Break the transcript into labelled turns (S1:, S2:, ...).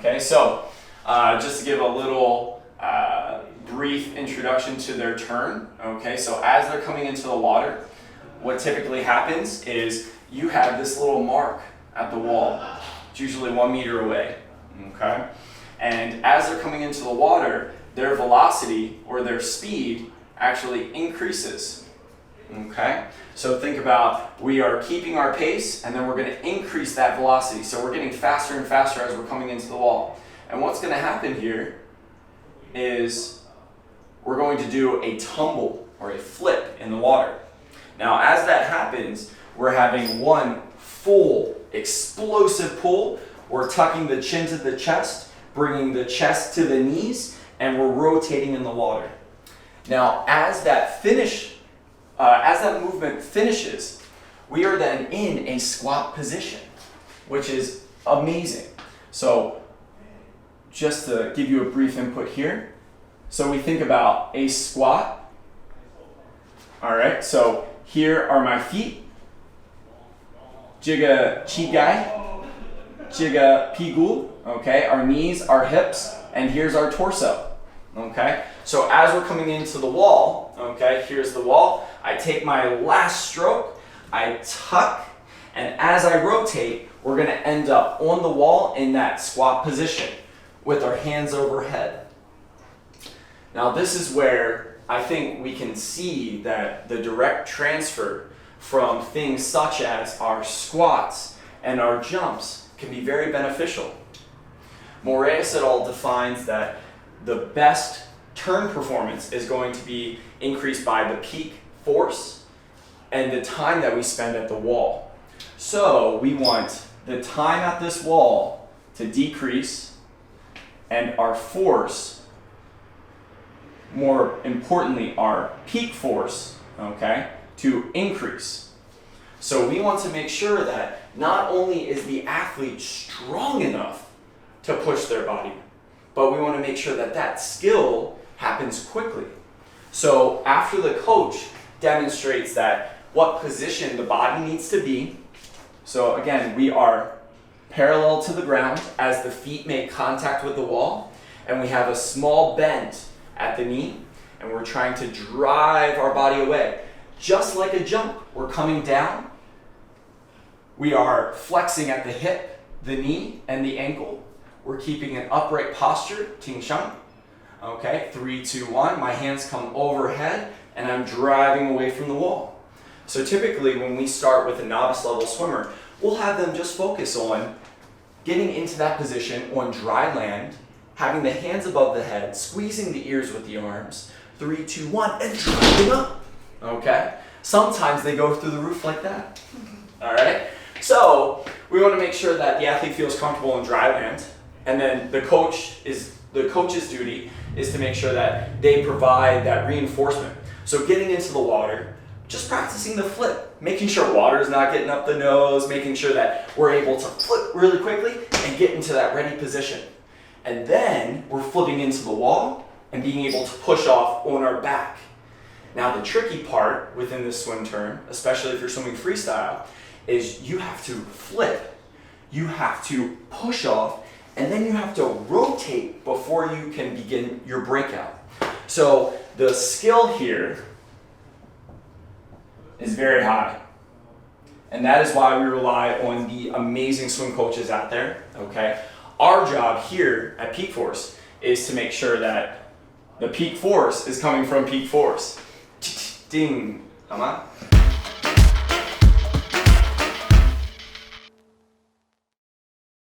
S1: Okay, so just to give a little brief introduction to their turn. Okay, so as they're coming into the water, what typically happens is you have this little mark at the wall. It's usually 1 meter away. Okay, and as they're coming into the water, their velocity or their speed actually increases. Okay, so think about, we are keeping our pace and then we're going to increase that velocity. So we're getting faster and faster as we're coming into the wall. And what's going to happen here is we're going to do a tumble or a flip in the water. Now as that happens, we're having one full explosive pull. We're tucking the chin to the chest, bringing the chest to the knees, and we're rotating in the water. Now as that movement finishes, we are then in a squat position, which is amazing. So just to give you a brief input here. So we think about a squat. All right, so here are my feet. Jiga chigai, jiga pigul. Okay, our knees, our hips, and here's our torso. Okay, so as we're coming into the wall, okay, here's the wall. I take my last stroke, I tuck, and as I rotate, we're gonna end up on the wall in that squat position with our hands overhead. Now this is where I think we can see that the direct transfer from things such as our squats and our jumps can be very beneficial. Moraes et al. Defines that the best turn performance is going to be increased by the peak force and the time that we spend at the wall. So we want the time at this wall to decrease and our force, more importantly, our peak force, okay, to increase. So we want to make sure that not only is the athlete strong enough to push their body, but we want to make sure that that skill happens quickly. So after the coach demonstrates that what position the body needs to be, so again, we are parallel to the ground as the feet make contact with the wall, and we have a small bend at the knee, and we're trying to drive our body away. Just like a jump, we're coming down. We are flexing at the hip, the knee, and the ankle. We're keeping an upright posture, ting shang. Okay, 3, 2, 1. My hands come overhead, and I'm driving away from the wall. So typically, when we start with a novice level swimmer, we'll have them just focus on getting into that position on dry land, having the hands above the head, squeezing the ears with the arms, 3, 2, 1, and driving up. Okay? Sometimes they go through the roof like that. All right? So we want to make sure that the athlete feels comfortable in dry land, and then the coach's duty is to make sure that they provide that reinforcement. So getting into the water, just practicing the flip, making sure water is not getting up the nose, making sure that we're able to flip really quickly and get into that ready position. And then we're flipping into the wall and being able to push off on our back. Now the tricky part within this swim turn, especially if you're swimming freestyle, is you have to flip, you have to push off, and then you have to rotate before you can begin your breakout. So the skill here is very high. And that is why we rely on the amazing swim coaches out there, okay? Our job here at Peak Force is to make sure that the peak force is coming from peak force. Ding, come on.